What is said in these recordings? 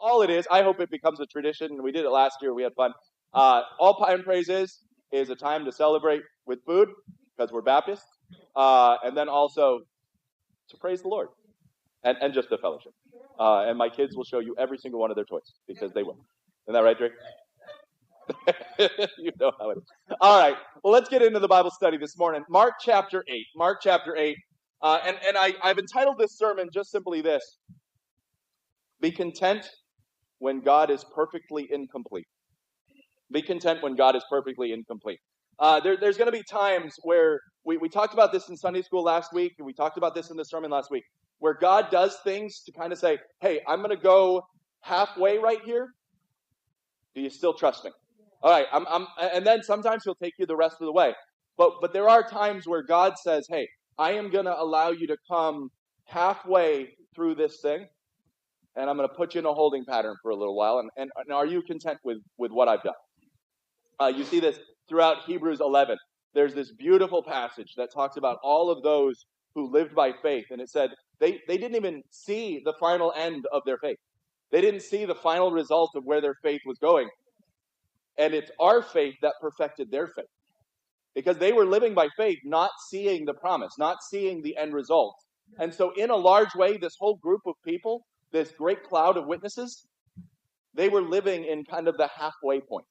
all it is. I hope it becomes a tradition. We did it last year. We had fun. All Pie and Praise is a time to celebrate with food, because we're Baptists, and then also to praise the Lord, and just the fellowship. And my kids will show you every single one of their toys, because they will. Isn't that right, Drake? You know how it is. All right. Well, let's get into the Bible study this morning. Mark chapter 8. Mark chapter 8. And I've entitled this sermon just simply this: Be content when God is perfectly incomplete. Be content when God is perfectly incomplete. There's going to be times where we talked about this in Sunday school last week, and we talked about this in the sermon last week, where God does things to kind of say, hey, I'm going to go halfway right here. Do you still trust me? All right, and then sometimes he'll take you the rest of the way. But there are times where God says, hey, I am going to allow you to come halfway through this thing, and I'm going to put you in a holding pattern for a little while. And are you content with what I've done? You see this throughout Hebrews 11. There's this beautiful passage that talks about all of those who lived by faith. And it said they didn't even see the final end of their faith. They didn't see the final result of where their faith was going. And it's our faith that perfected their faith. Because they were living by faith, not seeing the promise, not seeing the end result. And so in a large way, this whole group of people, this great cloud of witnesses, they were living in kind of the halfway point.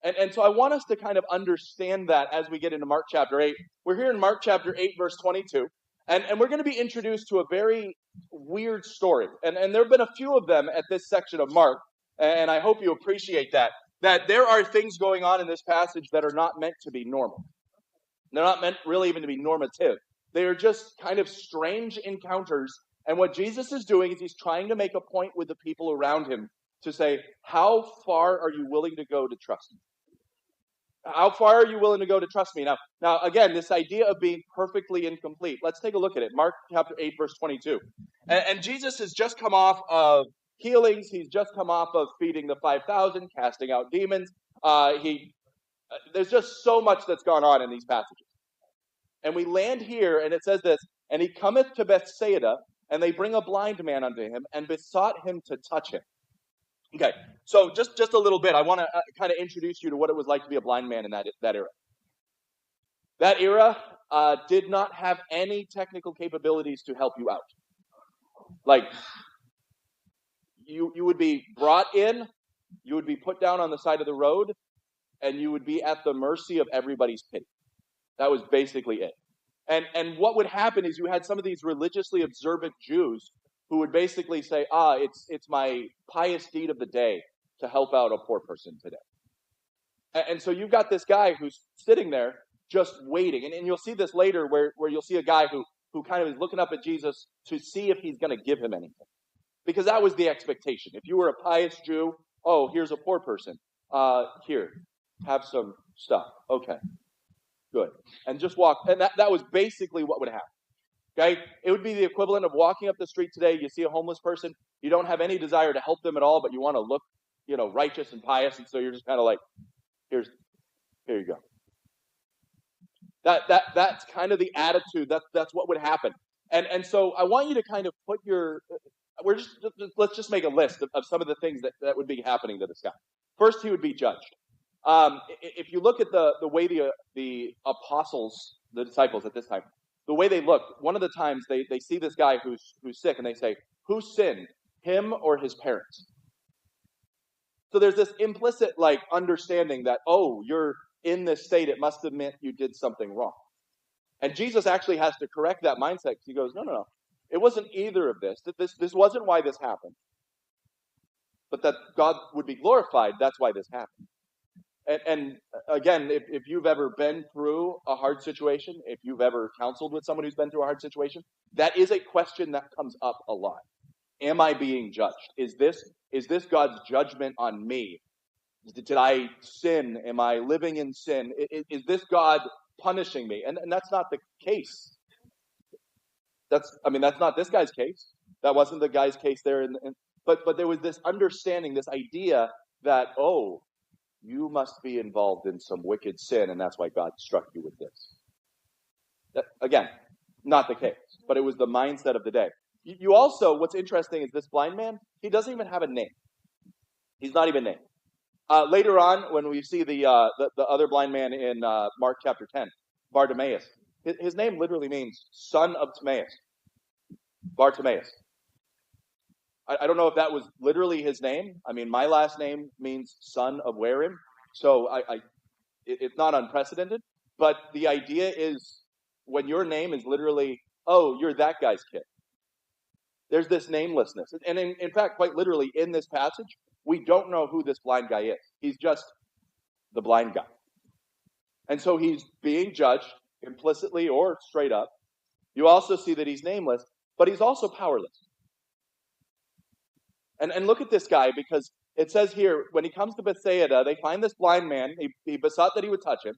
And so I want us to kind of understand that as we get into Mark chapter 8. We're here in Mark chapter 8, verse 22. And we're going to be introduced to a very weird story. And there have been a few of them at this section of Mark. And I hope you appreciate that there are things going on in this passage that are not meant to be normal. They're not meant really even to be normative. They are just kind of strange encounters. And what Jesus is doing is he's trying to make a point with the people around him to say, how far are you willing to go to trust me? How far are you willing to go to trust me? Now, again, this idea of being perfectly incomplete. Let's take a look at it. Mark chapter 8, verse 22. And Jesus has just come off of healings. He's just come off of feeding the 5,000, casting out demons. There's just so much that's gone on in these passages. And we land here, and it says this, and he cometh to Bethsaida, and they bring a blind man unto him, and besought him to touch him. Okay, so just a little bit. I want to kind of introduce you to what it was like to be a blind man in that era. That era did not have any technical capabilities to help you out. Like, you would be brought in, you would be put down on the side of the road, and you would be at the mercy of everybody's pity. That was basically it. And what would happen is you had some of these religiously observant Jews who would basically say, it's my pious deed of the day to help out a poor person today. And so you've got this guy who's sitting there just waiting. And you'll see this later where you'll see a guy who kind of is looking up at Jesus to see if he's going to give him anything. Because that was the expectation. If you were a pious Jew, here's a poor person. Here, have some stuff. Okay, good. And just walk. And that was basically what would happen. Okay? It would be the equivalent of walking up the street today. You see a homeless person. You don't have any desire to help them at all, but you want to look, righteous and pious. And so you're just kind of like, here you go. That's kind of the attitude. That's what would happen. And so I want you to kind of put let's just make a list of some of the things that would be happening to this guy. First, he would be judged. If you look at the way the apostles, the disciples at this time, the way they look, one of the times they see this guy who's sick, and they say, who sinned, him or his parents? So there's this implicit understanding that, you're in this state, it must have meant you did something wrong. And Jesus actually has to correct that mindset, because he goes, no. It wasn't either of this. This wasn't why this happened. But that God would be glorified, that's why this happened. And again, if you've ever been through a hard situation, if you've ever counseled with someone who's been through a hard situation, that is a question that comes up a lot. Am I being judged? Is this God's judgment on me? Did I sin? Am I living in sin? Is this God punishing me? And that's not the case. That's not this guy's case. That wasn't the guy's case there. But there was this understanding, this idea that, you must be involved in some wicked sin, and that's why God struck you with this. Again, not the case, but it was the mindset of the day. You also, what's interesting is this blind man, he doesn't even have a name. He's not even named. Later on, when we see the other blind man in Mark chapter 10, Bartimaeus, his name literally means son of Timaeus. Bartimaeus. I don't know if that was literally his name. I mean, my last name means son of Warim, so it's not unprecedented. But the idea is when your name is literally, oh, you're that guy's kid. There's this namelessness. And in fact, quite literally in this passage, we don't know who this blind guy is. He's just the blind guy. And so he's being judged implicitly or straight up. You also see that he's nameless, but he's also powerless. And look at this guy, because it says here, when he comes to Bethsaida, they find this blind man. He besought that he would touch him.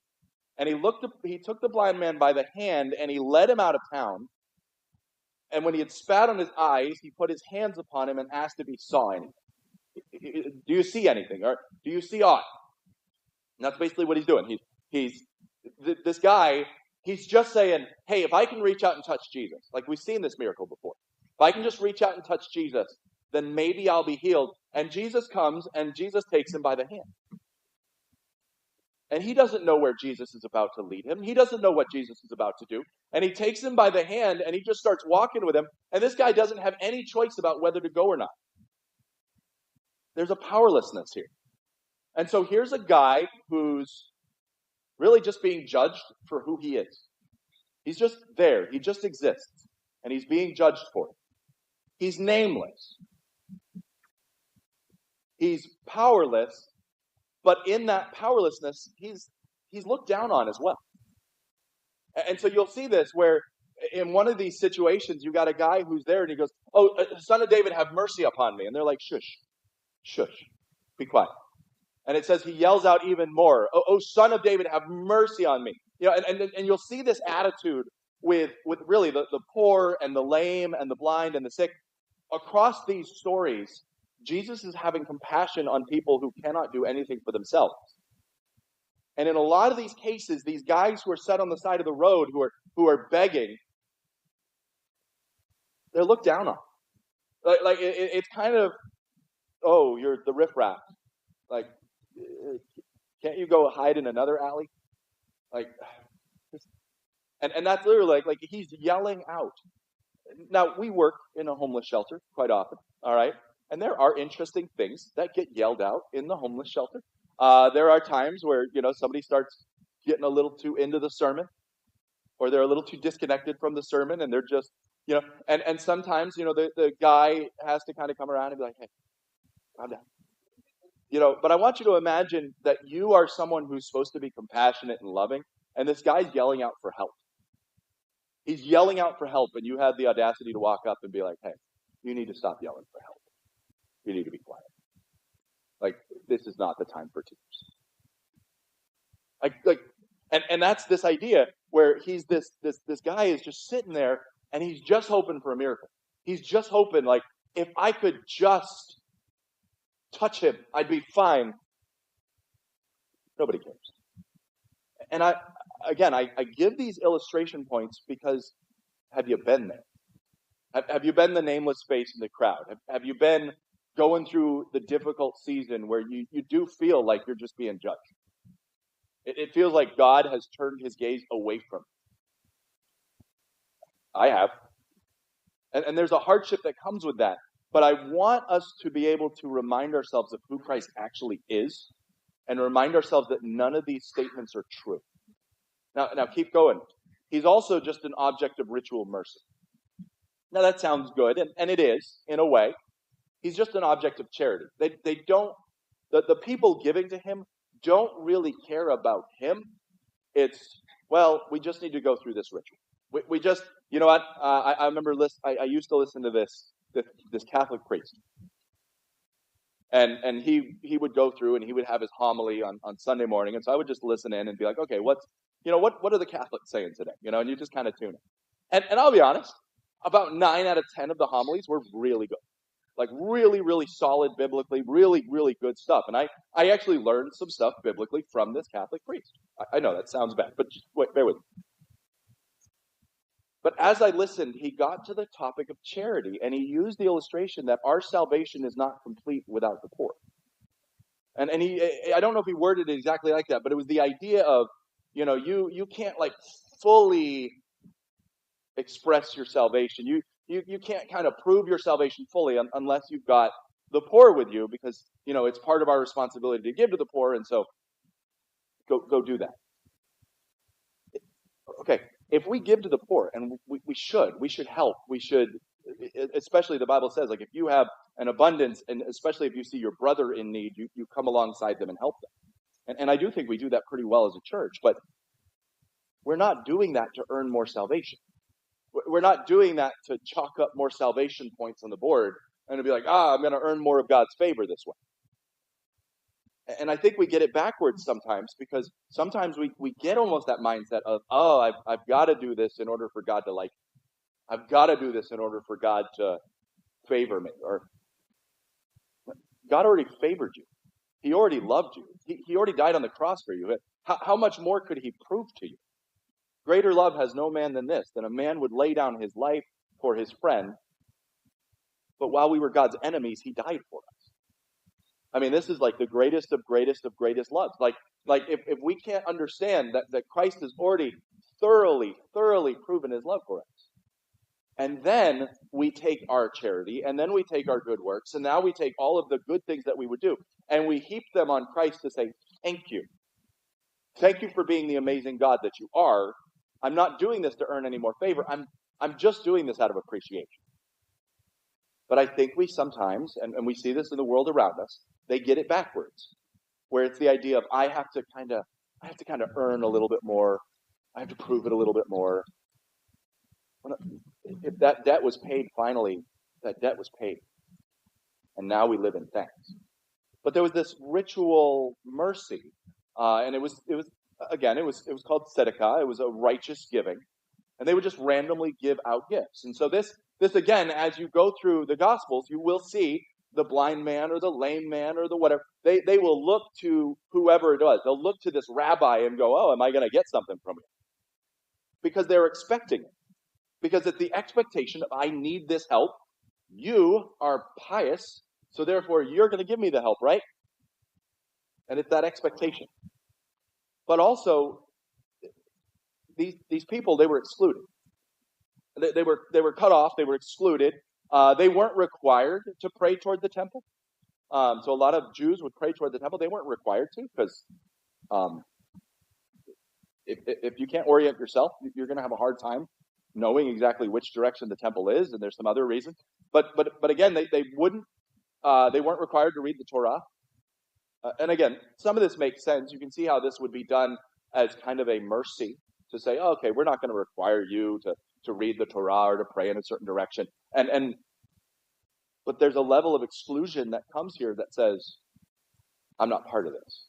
And he took the blind man by the hand, and he led him out of town. And when he had spat on his eyes, he put his hands upon him and asked if he saw anything. Do you see anything? Or do you see aught? And that's basically what he's doing. This guy, he's just saying, hey, if I can reach out and touch Jesus, like we've seen this miracle before. If I can just reach out and touch Jesus, then maybe I'll be healed. And Jesus comes, and Jesus takes him by the hand. And he doesn't know where Jesus is about to lead him. He doesn't know what Jesus is about to do. And he takes him by the hand, and he just starts walking with him. And this guy doesn't have any choice about whether to go or not. There's a powerlessness here. And so here's a guy who's really just being judged for who he is. He's just there. He just exists. And he's being judged for it. He's nameless. He's powerless. But in that powerlessness, he's looked down on as well. And so you'll see this where in one of these situations, you got a guy who's there and he goes, oh, son of David, have mercy upon me. And they're like, shush, be quiet. And it says he yells out even more, oh, son of David, have mercy on me. You know, and you'll see this attitude with really the poor and the lame and the blind and the sick. Across these stories, Jesus is having compassion on people who cannot do anything for themselves. And in a lot of these cases, these guys who are set on the side of the road, who are begging, they're looked down on. It's kind of, oh, you're the riffraff. Like, can't you go hide in another alley? And that's literally like he's yelling out. Now, we work in a homeless shelter quite often, all right? And there are interesting things that get yelled out in the homeless shelter. There are times where, somebody starts getting a little too into the sermon, or they're a little too disconnected from the sermon, and they're just, and sometimes, the guy has to kind of come around and be like, hey, calm down. But I want you to imagine that you are someone who's supposed to be compassionate and loving, and this guy's yelling out for help. He's yelling out for help, and you have the audacity to walk up and be like, hey, you need to stop yelling for help. You need to be quiet. Like, this is not the time for tears. And that's this idea where he's this guy is just sitting there, and he's just hoping for a miracle. He's just hoping, like, if I could just touch him, I'd be fine. Nobody cares. And I give these illustration points because have you been there? Have you been the nameless face in the crowd? Have you been going through the difficult season where you do feel like you're just being judged? It feels like God has turned his gaze away from you. I have. And there's a hardship that comes with that. But I want us to be able to remind ourselves of who Christ actually is and remind ourselves that none of these statements are true. Now keep going. He's also just an object of ritual mercy. Now that sounds good, and it is, in a way. He's just an object of charity. They don't, the people giving to him don't really care about him. It's, well, we just need to go through this ritual. We just, you know what, I remember, I used to listen to this Catholic priest. And he would go through and he would have his homily on Sunday morning. And so I would just listen in and be like, okay, what are the Catholics saying today? And you just kind of tune in. And I'll be honest, about 9 out of 10 of the homilies were really good. Like really, really solid biblically, really, really good stuff. And I actually learned some stuff biblically from this Catholic priest. I know that sounds bad, but just wait, bear with me. But as I listened, he got to the topic of charity, and he used the illustration that our salvation is not complete without the poor. And I don't know if he worded it exactly like that, but it was the idea of, you can't like fully express your salvation. You can't kind of prove your salvation fully unless you've got the poor with you, because it's part of our responsibility to give to the poor, and so go do that. Okay, if we give to the poor, and we should help. We should, especially the Bible says, like if you have an abundance, and especially if you see your brother in need, you come alongside them and help them. And I do think we do that pretty well as a church, but we're not doing that to earn more salvation. We're not doing that to chalk up more salvation points on the board and to be like, I'm going to earn more of God's favor this way. And I think we get it backwards sometimes, because sometimes we get almost that mindset of, I've got to do this in order for God to like me. I've got to do this in order for God to favor me. Or God already favored you. He already loved you. He already died on the cross for you. How much more could he prove to you? Greater love has no man than this, than a man would lay down his life for his friend. But while we were God's enemies, he died for us. I mean, this is like the greatest of loves. Like if we can't understand that Christ has already thoroughly proven his love for us. And then we take our charity, and then we take our good works, and now we take all of the good things that we would do, and we heap them on Christ to say, thank you. Thank you for being the amazing God that you are. I'm not doing this to earn any more favor. I'm just doing this out of appreciation. But I think we sometimes, and we see this in the world around us, they get it backwards, where it's the idea of I have to kind of earn a little bit more. I have to prove it a little bit more. If that debt was paid finally, that debt was paid. And now we live in thanks. But there was this ritual mercy, and it was called tzedakah. It was a righteous giving, and they would just randomly give out gifts. And so this again, as you go through the Gospels, you will see the blind man or the lame man or the whatever. They will look to whoever it was. They'll look to this rabbi and go, "Oh, am I going to get something from you?" Because they're expecting it. Because it's the expectation of, I need this help. You are pious, so therefore you're going to give me the help, right? And it's that expectation. But also, these people, they were excluded. They were cut off. They were excluded. They weren't required to pray toward the temple. So a lot of Jews would pray toward the temple. They weren't required to, because if you can't orient yourself, you're going to have a hard time knowing exactly which direction the temple is, and there's some other reasons. But again, they weren't required to read the Torah. And again, some of this makes sense. You can see how this would be done as kind of a mercy to say, okay, we're not going to require you to read the Torah or to pray in a certain direction. But there's a level of exclusion that comes here that says, I'm not part of this.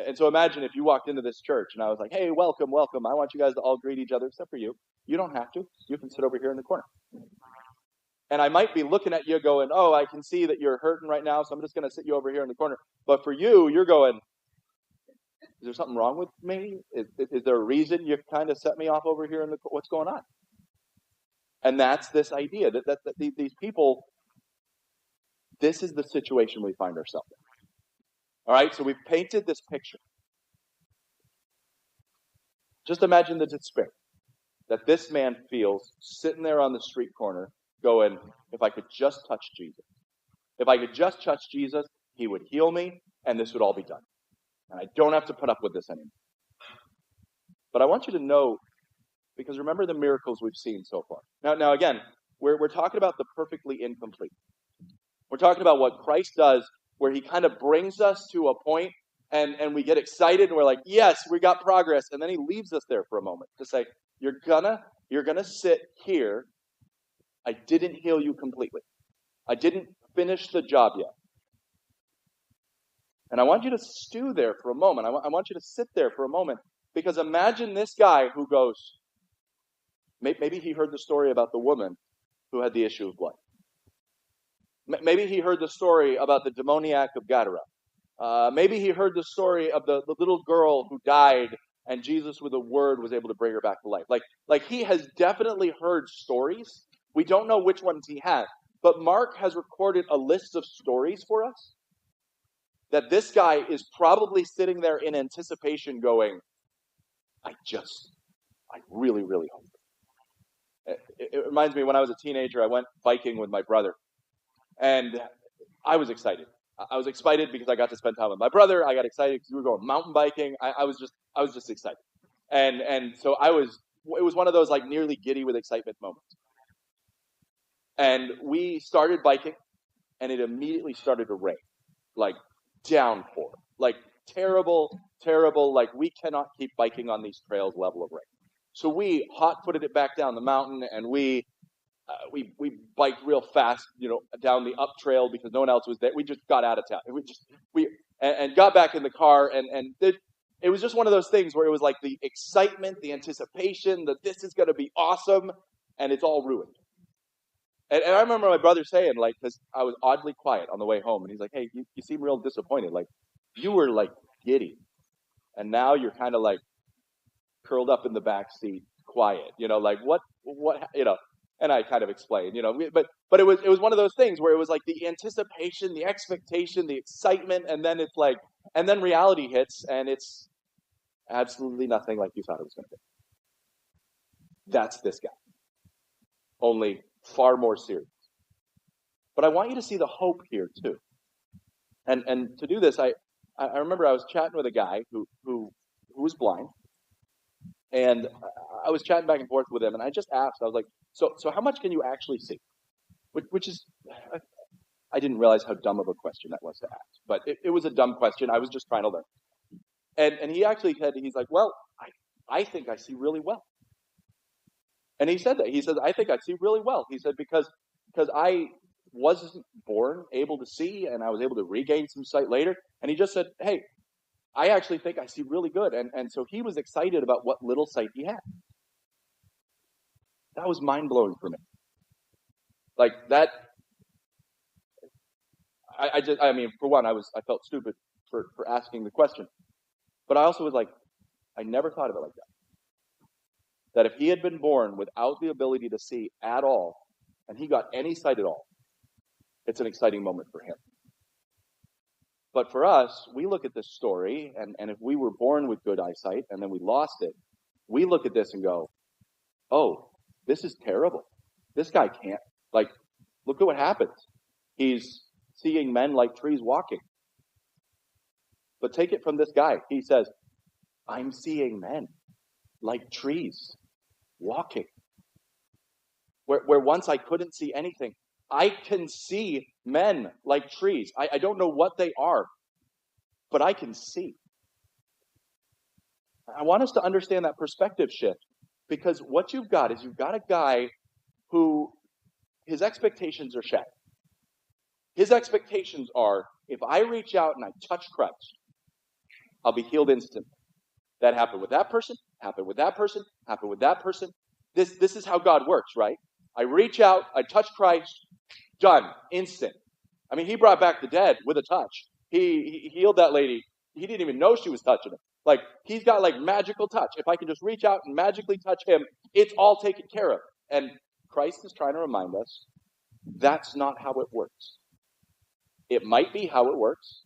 And so imagine if you walked into this church and I was like, hey, welcome. I want you guys to all greet each other except for you. You don't have to. You can sit over here in the corner. And I might be looking at you going, oh, I can see that you're hurting right now, so I'm just going to sit you over here in the corner. But for you, you're going, is there something wrong with me? Is there a reason you kind of set me off over here what's going on? And that's this idea that these people, this is the situation we find ourselves in. All right, so we've painted this picture. Just imagine the despair that this man feels sitting there on the street corner going, if I could just touch Jesus. If I could just touch Jesus, he would heal me, and this would all be done. And I don't have to put up with this anymore. But I want you to know, because remember the miracles we've seen so far. Now again, we're talking about the perfectly incomplete. We're talking about what Christ does, where he kind of brings us to a point, and we get excited, and we're like, yes, we got progress. And then he leaves us there for a moment to say, you're gonna sit here. I didn't heal you completely. I didn't finish the job yet. And I want you to stew there for a moment. I want you to sit there for a moment, because imagine this guy who goes, maybe he heard the story about the woman who had the issue of blood. Maybe he heard the story about the demoniac of Gadara. Maybe he heard the story of the little girl who died, and Jesus with a word was able to bring her back to life. Like he has definitely heard stories. We don't know which ones he has, but Mark has recorded a list of stories for us that this guy is probably sitting there in anticipation going, I really, really hope. It reminds me, when I was a teenager, I went biking with my brother. And I was excited. I was excited because I got to spend time with my brother. I got excited because we were going mountain biking. I was just excited. And so it was one of those like nearly giddy with excitement moments. And we started biking, and it immediately started to rain, like downpour, like terrible, terrible, like we cannot keep biking on these trails level of rain. So we hot-footed it back down the mountain, and we biked real fast, down the up trail because no one else was there. We just got out of town. And got back in the car, and it was just one of those things where it was like the excitement, the anticipation that this is going to be awesome, and it's all ruined. And I remember my brother saying, like, because I was oddly quiet on the way home, and he's like, hey, you seem real disappointed. Like, you were, like, giddy, and now you're kind of, like, curled up in the back seat, quiet, like, what, and I kind of explained, but it was one of those things where it was like the anticipation, the expectation, the excitement, and then it's like, and then reality hits, and it's absolutely nothing like you thought it was going to be. That's this guy. Only far more serious. But I want you to see the hope here too. And to do this, I remember I was chatting with a guy who was blind, and I was chatting back and forth with him, and I just asked, I was like, so how much can you actually see? Which is, I didn't realize how dumb of a question that was to ask, but it was a dumb question. I was just trying to learn. And he actually said, he's like, well, I think I see really well. And he said that. He said, I think I see really well. He said, because I wasn't born able to see, and I was able to regain some sight later. And he just said, hey, I actually think I see really good. And so he was excited about what little sight he had. That was mind-blowing for me. Like that, I mean, for one, I felt stupid for asking the question. But I also was like, I never thought of it like that. That if he had been born without the ability to see at all, and he got any sight at all, it's an exciting moment for him. But for us, we look at this story, and if we were born with good eyesight and then we lost it, we look at this and go, oh, this is terrible. This guy can't. Like, look at what happens. He's seeing men like trees walking. But take it from this guy. He says, I'm seeing men like trees walking. Where once I couldn't see anything, I can see men like trees. I don't know what they are, but I can see. I want us to understand that perspective shift, because what you've got is you've got a guy who his expectations are shattered. His expectations are, if I reach out and I touch Christ, I'll be healed instantly. That happened with that person, happened with that person, happened with that person. This is how God works, right? I reach out, I touch Christ, done, instant. I mean, he brought back the dead with a touch. He healed that lady. He didn't even know she was touching him. Like, he's got like magical touch. If I can just reach out and magically touch him, it's all taken care of. And Christ is trying to remind us that's not how it works. It might be how it works,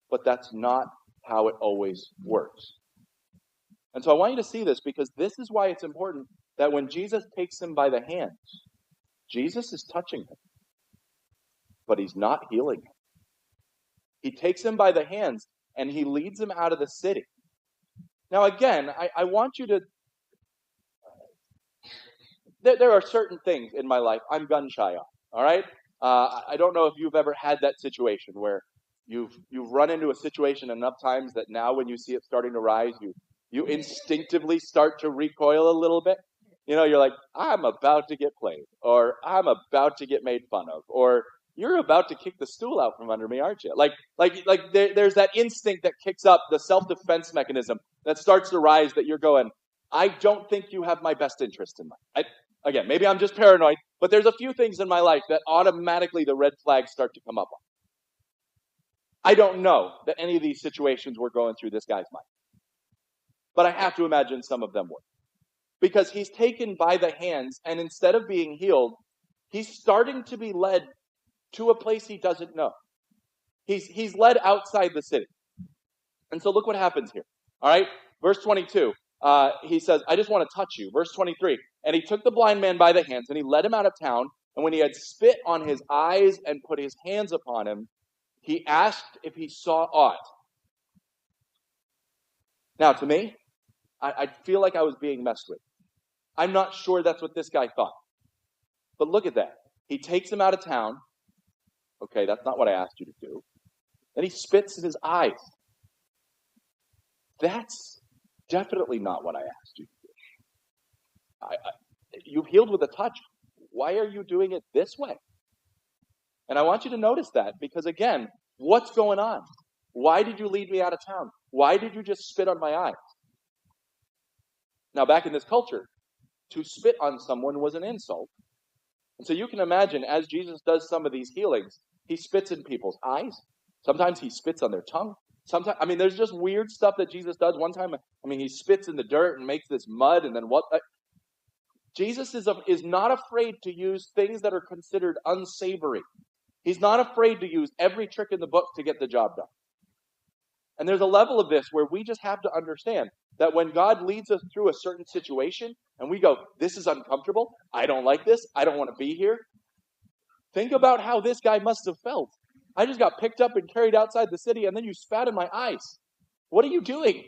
but that's not how it always works. And so I want you to see this, because this is why it's important that when Jesus takes him by the hands, Jesus is touching him, but he's not healing him. He takes him by the hands and he leads him out of the city. Now again, I want you to, there are certain things in my life I'm gun shy on, all right? I don't know if you've ever had that situation where you've run into a situation enough times that now when you see it starting to rise, you instinctively start to recoil a little bit. You're like, I'm about to get played, or I'm about to get made fun of, or you're about to kick the stool out from under me, aren't you? Like there's that instinct that kicks up, the self-defense mechanism that starts to rise, that you're going, I don't think you have my best interest in mind. Again, maybe I'm just paranoid, but there's a few things in my life that automatically the red flags start to come up on. I don't know that any of these situations were going through this guy's mind, but I have to imagine some of them were. Because he's taken by the hands, and instead of being healed, he's starting to be led to a place he doesn't know. He's led outside the city. And so look what happens here. All right, verse 22. He says, I just want to touch you. Verse 23. And he took the blind man by the hands, and he led him out of town. And when he had spit on his eyes and put his hands upon him, he asked if he saw aught. Now, to me, I feel like I was being messed with. I'm not sure that's what this guy thought. But look at that. He takes him out of town. Okay, that's not what I asked you to do. Then he spits in his eyes. That's definitely not what I asked you to do. You've healed with a touch. Why are you doing it this way? And I want you to notice that because, again, what's going on? Why did you lead me out of town? Why did you just spit on my eyes? Now, back in this culture, to spit on someone was an insult. And so you can imagine, as Jesus does some of these healings, he spits in people's eyes. Sometimes he spits on their tongue. Sometimes, there's just weird stuff that Jesus does. One time, he spits in the dirt and makes this mud, and then what? Jesus is not afraid to use things that are considered unsavory. He's not afraid to use every trick in the book to get the job done. And there's a level of this where we just have to understand that when God leads us through a certain situation, and we go, this is uncomfortable, I don't like this, I don't want to be here. Think about how this guy must have felt. I just got picked up and carried outside the city, and then you spat in my eyes. What are you doing?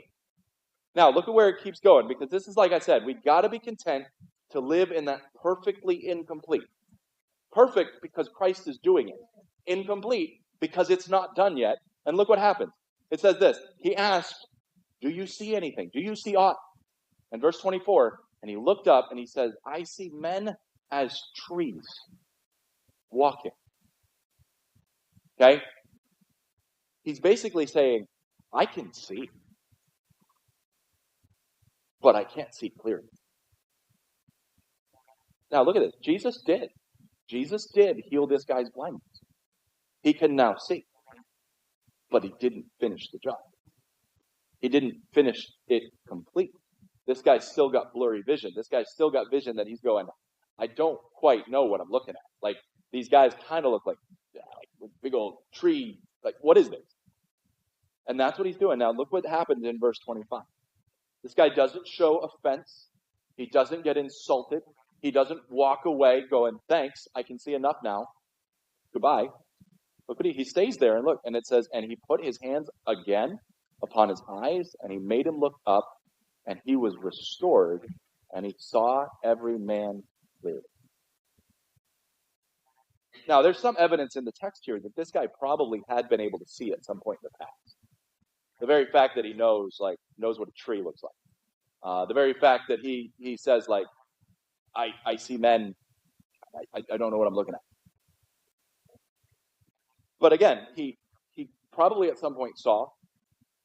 Now, look at where it keeps going, because this is, like I said, we've got to be content to live in that perfectly incomplete. Perfect because Christ is doing it. Incomplete because it's not done yet. And look what happens. It says this. He asked, do you see anything? Do you see aught? And verse 24, and he looked up and he says, I see men as trees walking. Okay? He's basically saying, I can see, but I can't see clearly. Now look at this. Jesus did. Jesus did heal this guy's blindness. He can now see. But he didn't finish the job. He didn't finish it completely. This guy's still got blurry vision. This guy's still got vision that he's going, I don't quite know what I'm looking at. Like, these guys kind of look like big old tree. Like, what is this? And that's what he's doing. Now, look what happens in verse 25. This guy doesn't show offense. He doesn't get insulted. He doesn't walk away going, thanks, I can see enough now. Goodbye. Look what he stays there and look. And it says, and he put his hands again upon his eyes, and he made him look up, and he was restored, and he saw every man clearly. Now, there's some evidence in the text here that this guy probably had been able to see at some point in the past. The very fact that he knows what a tree looks like. The very fact that he says, like, I see men, I don't know what I'm looking at. But again, he probably at some point saw,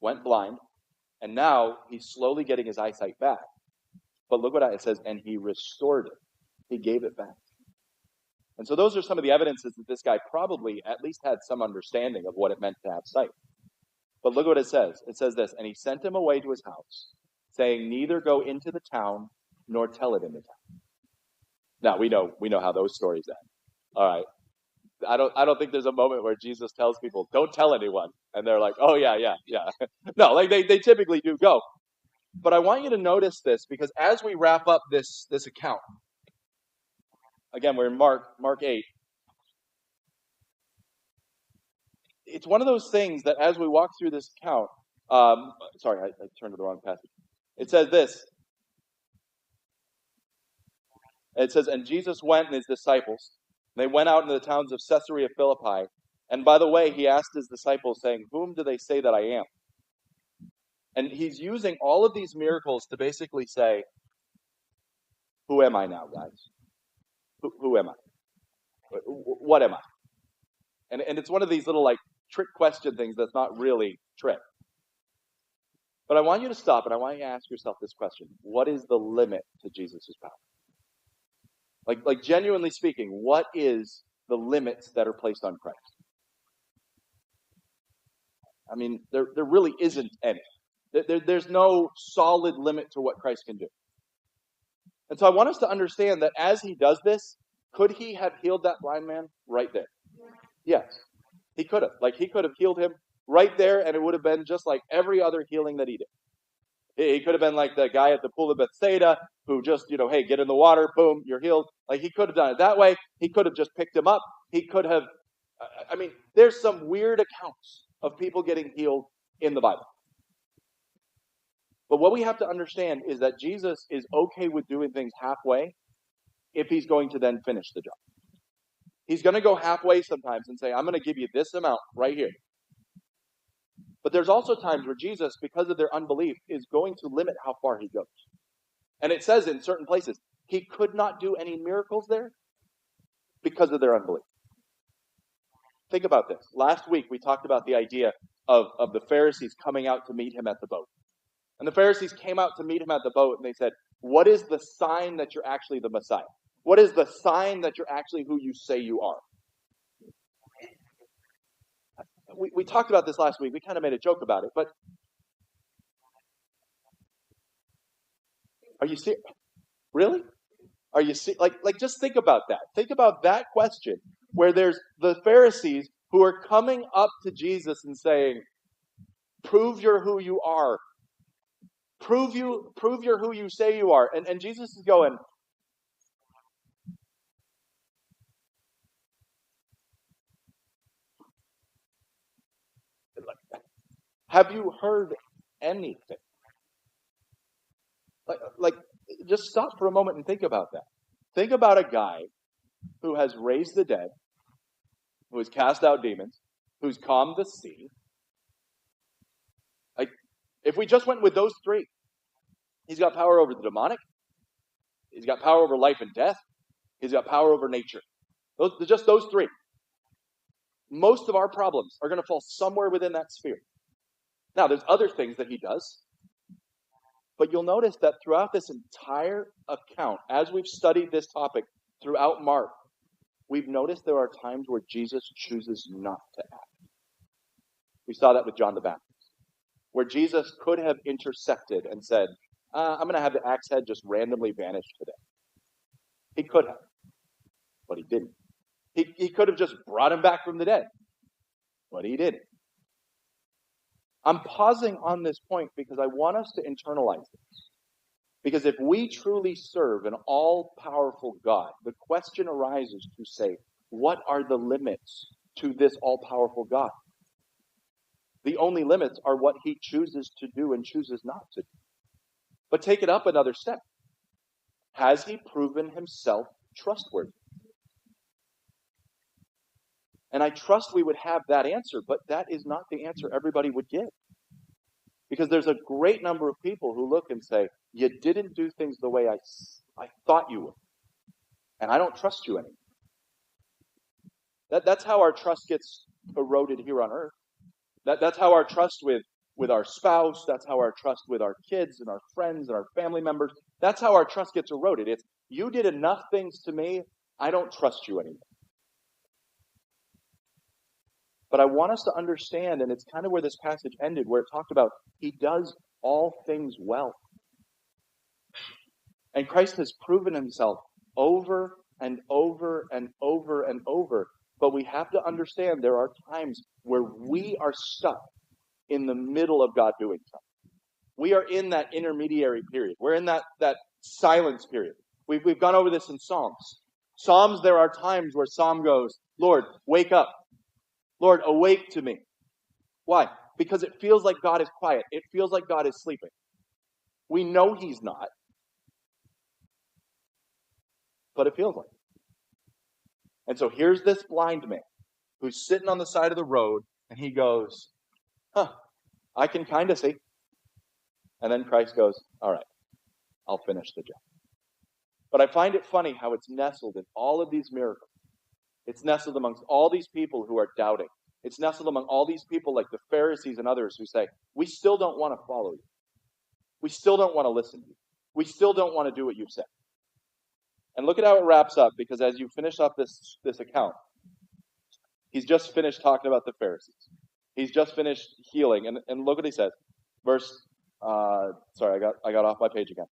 went blind, and now he's slowly getting his eyesight back. But look what it says, and he restored it. He gave it back. And so those are some of the evidences that this guy probably at least had some understanding of what it meant to have sight. But look what it says. It says this, and he sent him away to his house, saying, neither go into the town nor tell it in the town. Now, we know how those stories end. All right. I don't think there's a moment where Jesus tells people, don't tell anyone. And they're like, oh, yeah. No, like they typically do go. But I want you to notice this, because as we wrap up this account, again, we're in Mark 8. It's one of those things that as we walk through this account, sorry, I turned to the wrong passage. It says this. It says, and Jesus went and his disciples. They went out into the towns of Caesarea Philippi. And by the way, he asked his disciples, saying, whom do they say that I am? And he's using all of these miracles to basically say, who am I now, guys? Who am I? What am I? And it's one of these little trick question things that's not really trick. But I want you to stop and I want you to ask yourself this question. What is the limit to Jesus' power? Like genuinely speaking, what is the limits that are placed on Christ? I mean, there really isn't any. There's no solid limit to what Christ can do. And so I want us to understand that as he does this, could he have healed that blind man right there? Yes. He could have. Like, he could have healed him right there, and it would have been just like every other healing that he did. He could have been like the guy at the pool of Bethsaida who just, hey, get in the water, boom, you're healed. Like, he could have done it that way. He could have just picked him up. He could have, there's some weird accounts of people getting healed in the Bible. But what we have to understand is that Jesus is okay with doing things halfway if he's going to then finish the job. He's going to go halfway sometimes and say, I'm going to give you this amount right here. But there's also times where Jesus, because of their unbelief, is going to limit how far he goes. And it says in certain places, he could not do any miracles there because of their unbelief. Think about this. Last week, we talked about the idea of the Pharisees coming out to meet him at the boat. And the Pharisees came out to meet him at the boat, and they said, what is the sign that you're actually the Messiah? What is the sign that you're actually who you say you are? We talked about this last week. We kind of made a joke about it, but are you serious? Really? Are you like just think about that. Think about that question where there's the Pharisees who are coming up to Jesus and saying, prove you're who you are. Prove you're who you say you are. And Jesus is going, have you heard anything? Like, just stop for a moment and think about that. Think about a guy who has raised the dead, who has cast out demons, who's calmed the sea. Like, if we just went with those three, he's got power over the demonic, he's got power over life and death, he's got power over nature. Just those three. Most of our problems are going to fall somewhere within that sphere. Now, there's other things that he does. But you'll notice that throughout this entire account, as we've studied this topic throughout Mark, we've noticed there are times where Jesus chooses not to act. We saw that with John the Baptist, where Jesus could have intercepted and said, I'm going to have the axe head just randomly vanish today. He could have, but he didn't. He could have just brought him back from the dead, but he didn't. I'm pausing on this point because I want us to internalize this. Because if we truly serve an all-powerful God, the question arises to say, what are the limits to this all-powerful God? The only limits are what he chooses to do and chooses not to do. But take it up another step. Has he proven himself trustworthy? And I trust we would have that answer, but that is not the answer everybody would give. Because there's a great number of people who look and say, you didn't do things the way I thought you would. And I don't trust you anymore. That's how our trust gets eroded here on earth. That's how our trust with our spouse, that's how our trust with our kids and our friends and our family members, that's how our trust gets eroded. It's, you did enough things to me, I don't trust you anymore. But I want us to understand, and it's kind of where this passage ended, where it talked about he does all things well. And Christ has proven himself over and over and over and over. But we have to understand there are times where we are stuck in the middle of God doing something. We are in that intermediary period. We're in that silence period. We've gone over this in Psalms. Psalms, there are times where Psalm goes, Lord, wake up. Lord, awake to me. Why? Because it feels like God is quiet. It feels like God is sleeping. We know he's not. But it feels like it. And so here's this blind man who's sitting on the side of the road, and he goes, I can kind of see. And then Christ goes, all right, I'll finish the job. But I find it funny how it's nestled in all of these miracles. It's nestled amongst all these people who are doubting. It's nestled among all these people like the Pharisees and others who say, we still don't want to follow you. We still don't want to listen to you. We still don't want to do what you said. And look at how it wraps up, because as you finish up this account, he's just finished talking about the Pharisees. He's just finished healing. And look what he says. I got off my page again.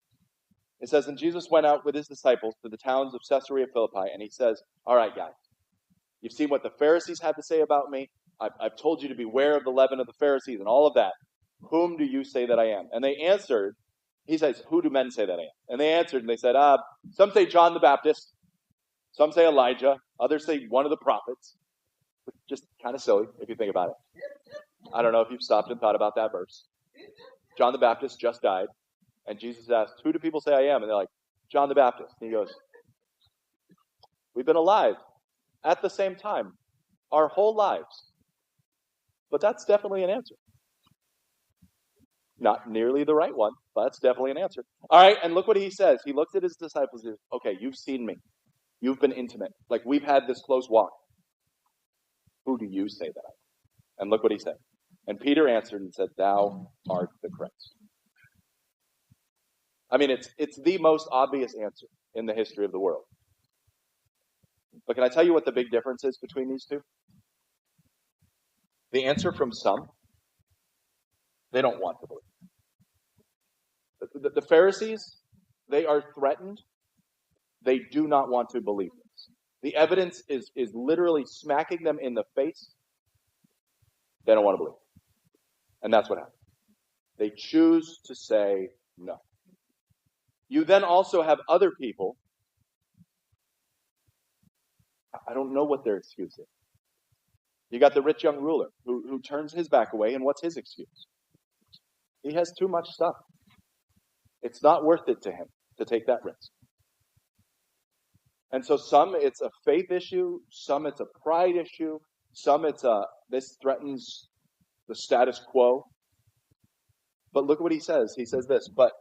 It says, and Jesus went out with his disciples to the towns of Caesarea Philippi, and he says, all right, guys, you've seen what the Pharisees had to say about me. I've told you to beware of the leaven of the Pharisees and all of that. Whom do you say that I am? And they answered, he says, who do men say that I am? And they answered, and they said, some say John the Baptist, some say Elijah, others say one of the prophets. Just kind of silly if you think about it. I don't know if you've stopped and thought about that verse. John the Baptist just died, and Jesus asked, who do people say I am? And they're like, John the Baptist. And he goes, we've been alive at the same time our whole lives. But that's definitely an answer. Not nearly the right one, but that's definitely an answer. All right, and look what he says. He looks at his disciples and says, okay, you've seen me. You've been intimate. Like, we've had this close walk. Who do you say that I am? And look what he said. And Peter answered and said, thou art the Christ. I mean, it's the most obvious answer in the history of the world. But can I tell you what the big difference is between these two? The answer from some, they don't want to believe. The Pharisees, they are threatened. They do not want to believe this. The evidence is literally smacking them in the face. They don't want to believe. And that's what happens. They choose to say no. You then also have other people. I don't know what their excuse is. You got the rich young ruler who turns his back away, and what's his excuse? He has too much stuff. It's not worth it to him to take that risk. And so some it's a faith issue, some it's a pride issue, some it's this threatens the status quo. But look what he says. He says this, but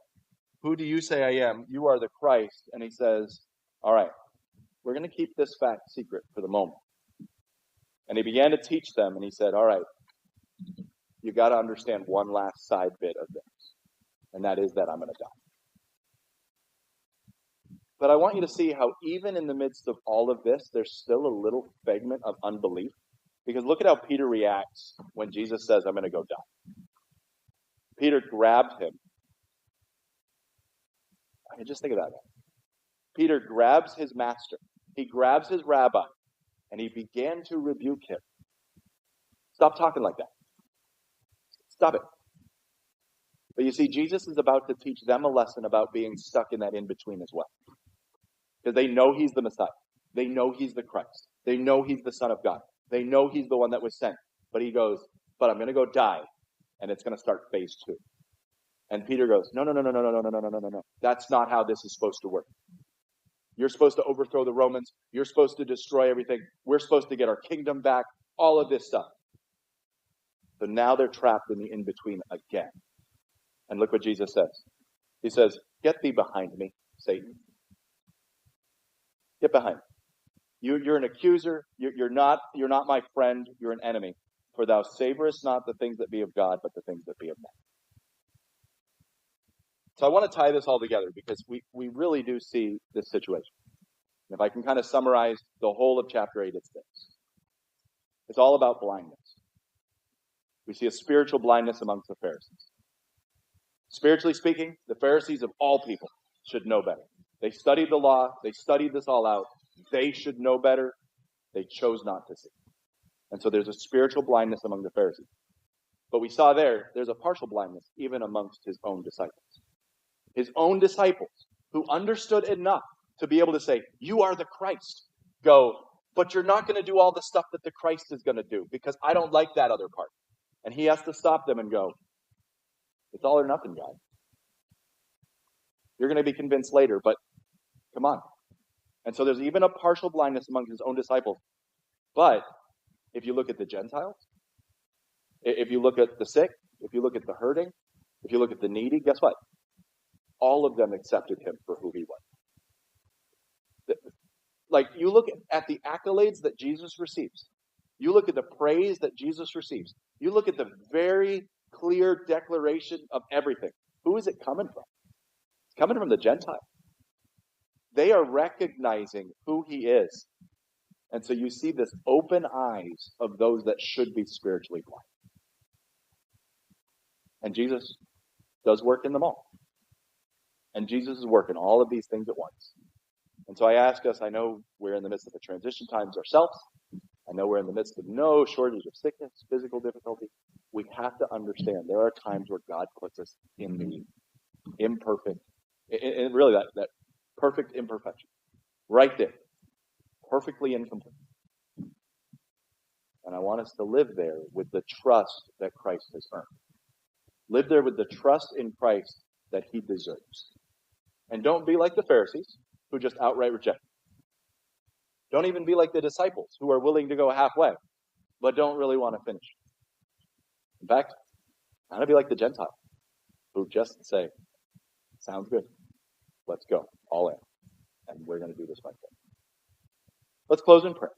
who do you say I am? You are the Christ. And he says, all right, we're going to keep this fact secret for the moment. And he began to teach them, and he said, all right, you got to understand one last side bit of this, and that is that I'm going to die. But I want you to see how even in the midst of all of this, there's still a little figment of unbelief. Because look at how Peter reacts when Jesus says, I'm going to go die. Peter grabbed him. I mean, just think of that. Peter grabs his master. He grabs his rabbi, and he began to rebuke him. Stop talking like that. Stop it. But you see, Jesus is about to teach them a lesson about being stuck in that in-between as well. Because they know he's the Messiah. They know he's the Christ. They know he's the Son of God. They know he's the one that was sent. But he goes, but I'm going to go die, and it's going to start phase 2. And Peter goes, no. That's not how this is supposed to work. You're supposed to overthrow the Romans. You're supposed to destroy everything. We're supposed to get our kingdom back. All of this stuff. But now they're trapped in the in-between again. And look what Jesus says. He says, get thee behind me, Satan. Get behind me. You're an accuser. You're not my friend. You're an enemy. For thou savorest not the things that be of God, but the things that be of men. So I want to tie this all together because we really do see this situation. And if I can kind of summarize the whole of chapter 8, it's this. It's all about blindness. We see a spiritual blindness amongst the Pharisees. Spiritually speaking, the Pharisees of all people should know better. They studied the law. They studied this all out. They should know better. They chose not to see. And so there's a spiritual blindness among the Pharisees. But we saw there's a partial blindness even amongst his own disciples. His own disciples who understood enough to be able to say, you are the Christ. Go, but you're not going to do all the stuff that the Christ is going to do because I don't like that other part. And he has to stop them and go, it's all or nothing, guys. You're going to be convinced later, but come on. And so there's even a partial blindness among his own disciples. But if you look at the Gentiles, if you look at the sick, if you look at the hurting, if you look at the needy, guess what? All of them accepted him for who he was. Like, you look at the accolades that Jesus receives. You look at the praise that Jesus receives. You look at the very clear declaration of everything. Who is it coming from? It's coming from the Gentiles. They are recognizing who he is. And so you see this open eyes of those that should be spiritually blind. And Jesus does work in them all. And Jesus is working all of these things at once. And so I ask us, I know we're in the midst of the transition times ourselves. I know we're in the midst of no shortage of sickness, physical difficulty. We have to understand there are times where God puts us in the imperfect, and really that perfect imperfection, right there, perfectly incomplete. And I want us to live there with the trust that Christ has earned. Live there with the trust in Christ that he deserves. And don't be like the Pharisees who just outright reject him. Don't even be like the disciples who are willing to go halfway, but don't really want to finish. In fact, kind of be like the Gentiles who just say, sounds good. Let's go all in. And we're going to do this by faith. Let's close in prayer.